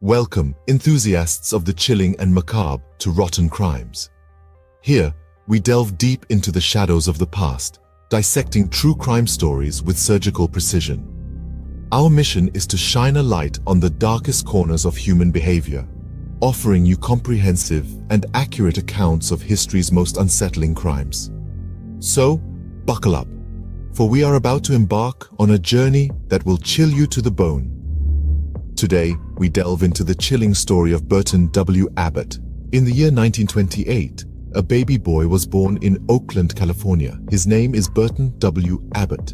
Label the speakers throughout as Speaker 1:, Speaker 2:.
Speaker 1: Welcome, enthusiasts of the chilling and macabre, to Rotten Crimes. Here, we delve deep into the shadows of the past, dissecting true crime stories with surgical precision. Our mission is to shine a light on the darkest corners of human behavior, offering you comprehensive and accurate accounts of history's most unsettling crimes. So, buckle up, for we are about to embark on a journey that will chill you to the bone. Today, we delve into the chilling story of Burton W. Abbott. In the year 1928, a baby boy was born in Oakland, California. His name is Burton W. Abbott.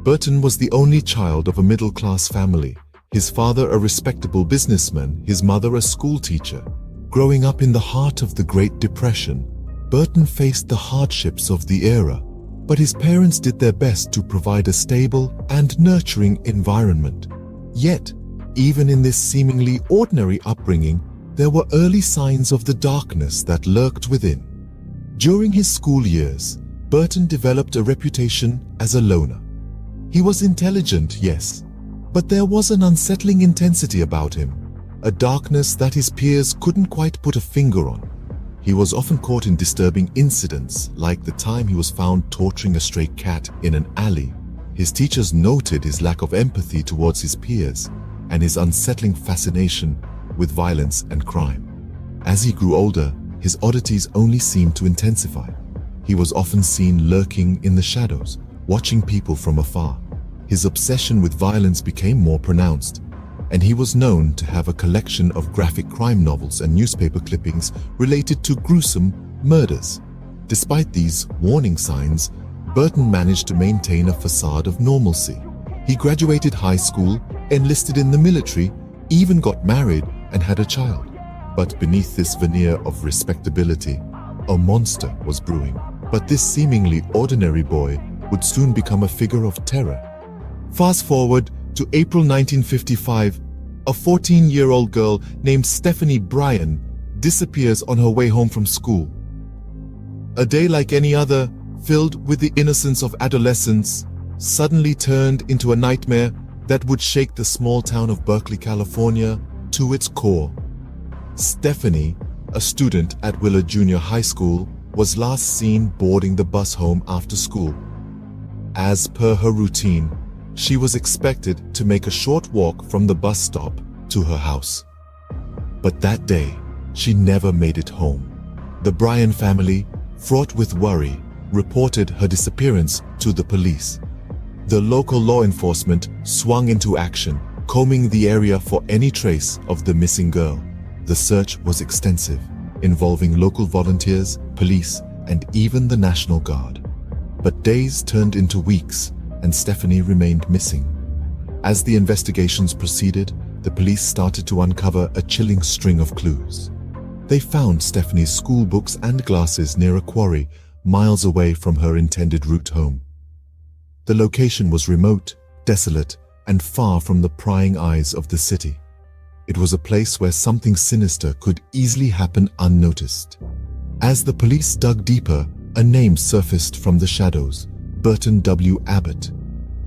Speaker 1: Burton was the only child of a middle-class family, his father a respectable businessman, his mother a school teacher. Growing up in the heart of the Great Depression, Burton faced the hardships of the era, but his parents did their best to provide a stable and nurturing environment. Yet, even in this seemingly ordinary upbringing, there were early signs of the darkness that lurked within. During his school years, Burton developed a reputation as a loner. He was intelligent, yes, but there was an unsettling intensity about him, a darkness that his peers couldn't quite put a finger on. He was often caught in disturbing incidents, like the time he was found torturing a stray cat in an alley. His teachers noted his lack of empathy towards his peers and his unsettling fascination with violence and crime. As he grew older, his oddities only seemed to intensify. He was often seen lurking in the shadows, watching people from afar. His obsession with violence became more pronounced, and he was known to have a collection of graphic crime novels and newspaper clippings related to gruesome murders. Despite these warning signs, Burton managed to maintain a facade of normalcy. He graduated high school, enlisted in the military, even got married and had a child. But beneath this veneer of respectability, a monster was brewing. But this seemingly ordinary boy would soon become a figure of terror. Fast forward to April 1955, a 14-year-old girl named Stephanie Bryan disappears on her way home from school. A day like any other, filled with the innocence of adolescence, suddenly turned into a nightmare that would shake the small town of Berkeley, California, to its core. Stephanie, a student at Willard Junior High School, was last seen boarding the bus home after school. As per her routine, she was expected to make a short walk from the bus stop to her house. But that day, she never made it home. The Bryan family, fraught with worry, reported her disappearance to the police. The local law enforcement swung into action, combing the area for any trace of the missing girl. The search was extensive, involving local volunteers, police, and even the National Guard. But days turned into weeks, and Stephanie remained missing. As the investigations proceeded, the police started to uncover a chilling string of clues. They found Stephanie's school books and glasses near a quarry, miles away from her intended route home. The location was remote, desolate, and far from the prying eyes of the city. It was a place where something sinister could easily happen unnoticed. As the police dug deeper, a name surfaced from the shadows: Burton W. Abbott.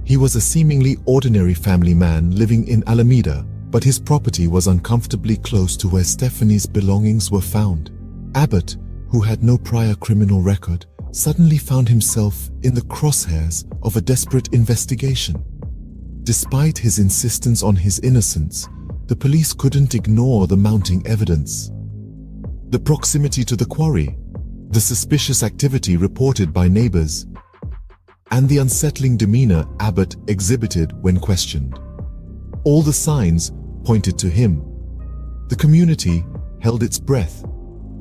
Speaker 1: He was a seemingly ordinary family man living in Alameda, but his property was uncomfortably close to where Stephanie's belongings were found. Abbott, who had no prior criminal record, suddenly found himself in the crosshairs of a desperate investigation. Despite his insistence on his innocence, the police couldn't ignore the mounting evidence. The proximity to the quarry, the suspicious activity reported by neighbors, and the unsettling demeanor Abbott exhibited when questioned. All the signs pointed to him. The community held its breath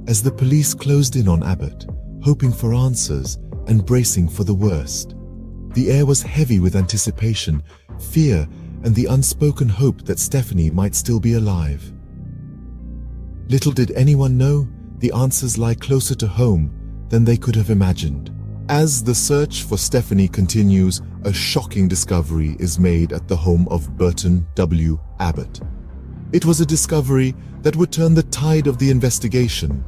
Speaker 1: as the police closed in on Abbott, hoping for answers and bracing for the worst. The air was heavy with anticipation, fear, and the unspoken hope that Stephanie might still be alive. Little did anyone know, the answers lie closer to home than they could have imagined. As the search for Stephanie continues, a shocking discovery is made at the home of Burton W. Abbott. It was a discovery that would turn the tide of the investigation,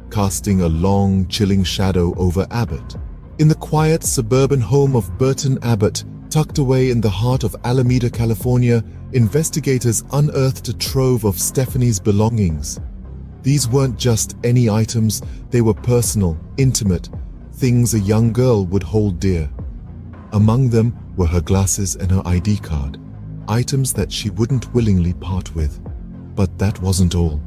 Speaker 1: casting a long, chilling shadow over Abbott. In the quiet suburban home of Burton Abbott, tucked away in the heart of Alameda, California, investigators unearthed a trove of Stephanie's belongings. These weren't just any items, they were personal, intimate, things a young girl would hold dear. Among them were her glasses and her ID card, items that she wouldn't willingly part with. But that wasn't all.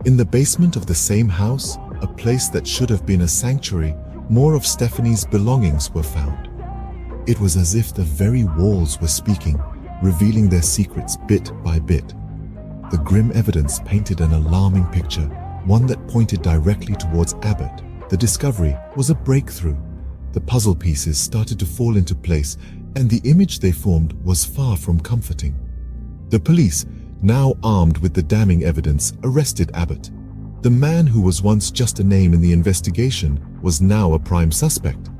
Speaker 1: In the basement of the same house, a place that should have been a sanctuary, more of Stephanie's belongings were found. It was as if the very walls were speaking, revealing their secrets bit by bit. The grim evidence painted an alarming picture, one that pointed directly towards Abbott. The discovery was a breakthrough. The puzzle pieces started to fall into place, and the image they formed was far from comforting. The police, now armed with the damning evidence, arrested Abbott. The man who was once just a name in the investigation was now a prime suspect.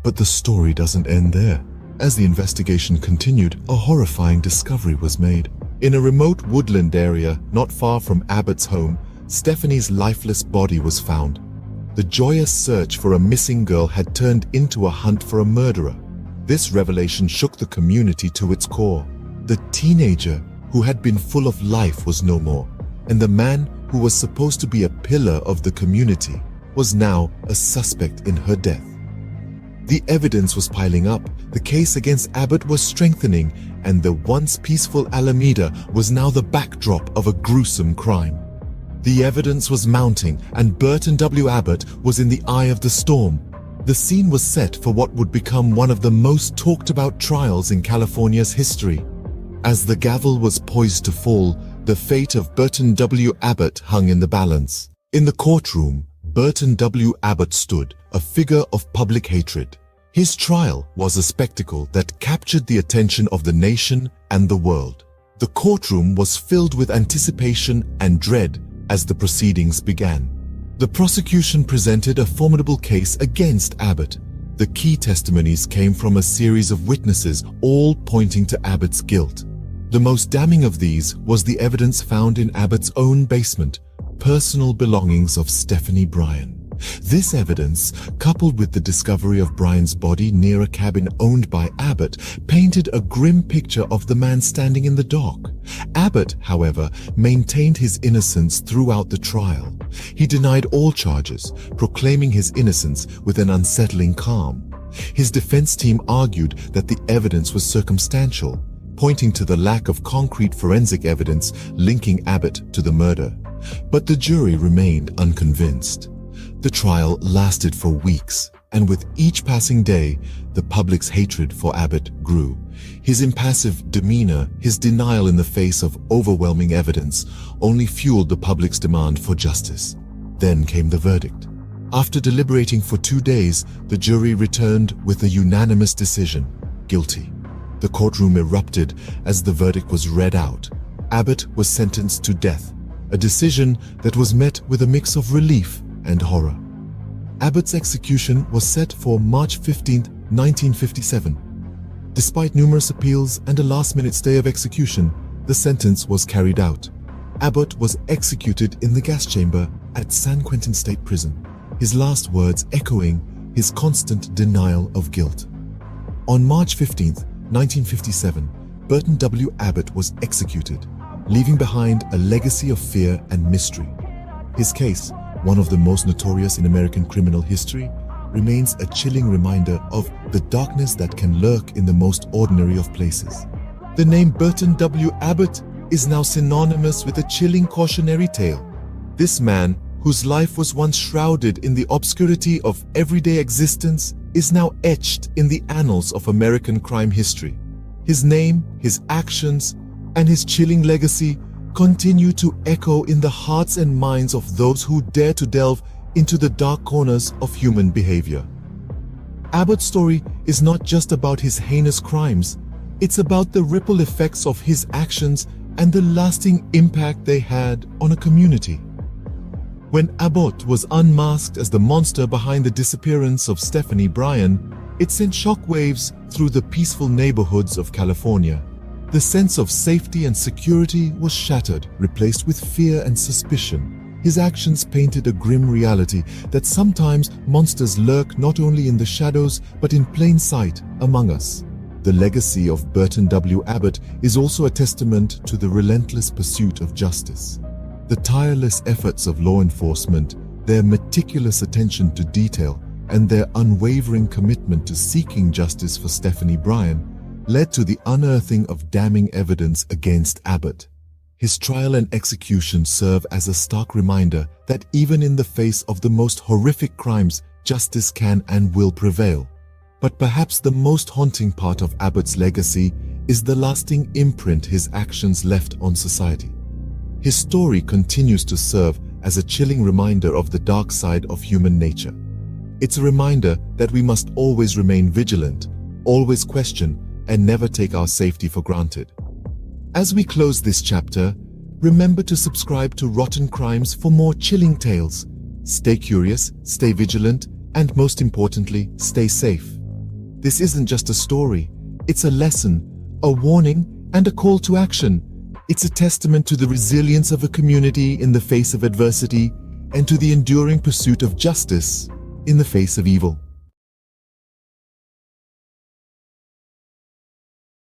Speaker 1: But the story doesn't end there. As the investigation continued, a horrifying discovery was made. In a remote woodland area not far from Abbott's home, Stephanie's lifeless body was found. The joyous search for a missing girl had turned into a hunt for a murderer. This revelation shook the community to its core. The teenager who had been full of life was no more, and the man who was supposed to be a pillar of the community was now a suspect in her death. The evidence was piling up, the case against Abbott was strengthening, and the once peaceful Alameda was now the backdrop of a gruesome crime. The evidence was mounting, and Burton W. Abbott was in the eye of the storm. The scene was set for what would become one of the most talked about trials in California's history. As the gavel was poised to fall, the fate of Burton W. Abbott hung in the balance. In the courtroom, Burton W. Abbott stood, a figure of public hatred. His trial was a spectacle that captured the attention of the nation and the world. The courtroom was filled with anticipation and dread as the proceedings began. The prosecution presented a formidable case against Abbott. The key testimonies came from a series of witnesses, all pointing to Abbott's guilt. The most damning of these was the evidence found in Abbott's own basement, personal belongings of Stephanie Bryan. This evidence, coupled with the discovery of Bryan's body near a cabin owned by Abbott, painted a grim picture of the man standing in the dock. Abbott, however, maintained his innocence throughout the trial. He denied all charges, proclaiming his innocence with an unsettling calm. His defense team argued that the evidence was circumstantial, pointing to the lack of concrete forensic evidence linking Abbott to the murder. But the jury remained unconvinced. The trial lasted for weeks, and with each passing day, the public's hatred for Abbott grew. His impassive demeanor, his denial in the face of overwhelming evidence, only fueled the public's demand for justice. Then came the verdict. After deliberating for 2 days, the jury returned with a unanimous decision: guilty. The courtroom erupted as the verdict was read out. Abbott was sentenced to death, a decision that was met with a mix of relief and horror. Abbott's execution was set for March 15, 1957. Despite numerous appeals and a last-minute stay of execution, the sentence was carried out. Abbott was executed in the gas chamber at San Quentin State Prison, his last words echoing his constant denial of guilt. On March 15, 1957, Burton W. Abbott was executed, leaving behind a legacy of fear and mystery. His case, one of the most notorious in American criminal history, remains a chilling reminder of the darkness that can lurk in the most ordinary of places. The name Burton W. Abbott is now synonymous with a chilling cautionary tale. This man, whose life was once shrouded in the obscurity of everyday existence, is now etched in the annals of American crime history. His name, his actions, and his chilling legacy continue to echo in the hearts and minds of those who dare to delve into the dark corners of human behavior. Abbott's story is not just about his heinous crimes, it's about the ripple effects of his actions and the lasting impact they had on a community. When Abbott was unmasked as the monster behind the disappearance of Stephanie Bryan, it sent shockwaves through the peaceful neighborhoods of California. The sense of safety and security was shattered, replaced with fear and suspicion. His actions painted a grim reality that sometimes monsters lurk not only in the shadows but in plain sight among us. The legacy of Burton W. Abbott is also a testament to the relentless pursuit of justice. The tireless efforts of law enforcement, their meticulous attention to detail, and their unwavering commitment to seeking justice for Stephanie Bryan led to the unearthing of damning evidence against Abbott. His trial and execution serve as a stark reminder that even in the face of the most horrific crimes, justice can and will prevail. But perhaps the most haunting part of Abbott's legacy is the lasting imprint his actions left on society. His story continues to serve as a chilling reminder of the dark side of human nature. It's a reminder that we must always remain vigilant, always question, and never take our safety for granted. As we close this chapter, remember to subscribe to Rotten Crimes for more chilling tales. Stay curious, stay vigilant, and most importantly, stay safe. This isn't just a story, it's a lesson, a warning, and a call to action. It's a testament to the resilience of a community in the face of adversity and to the enduring pursuit of justice in the face of evil.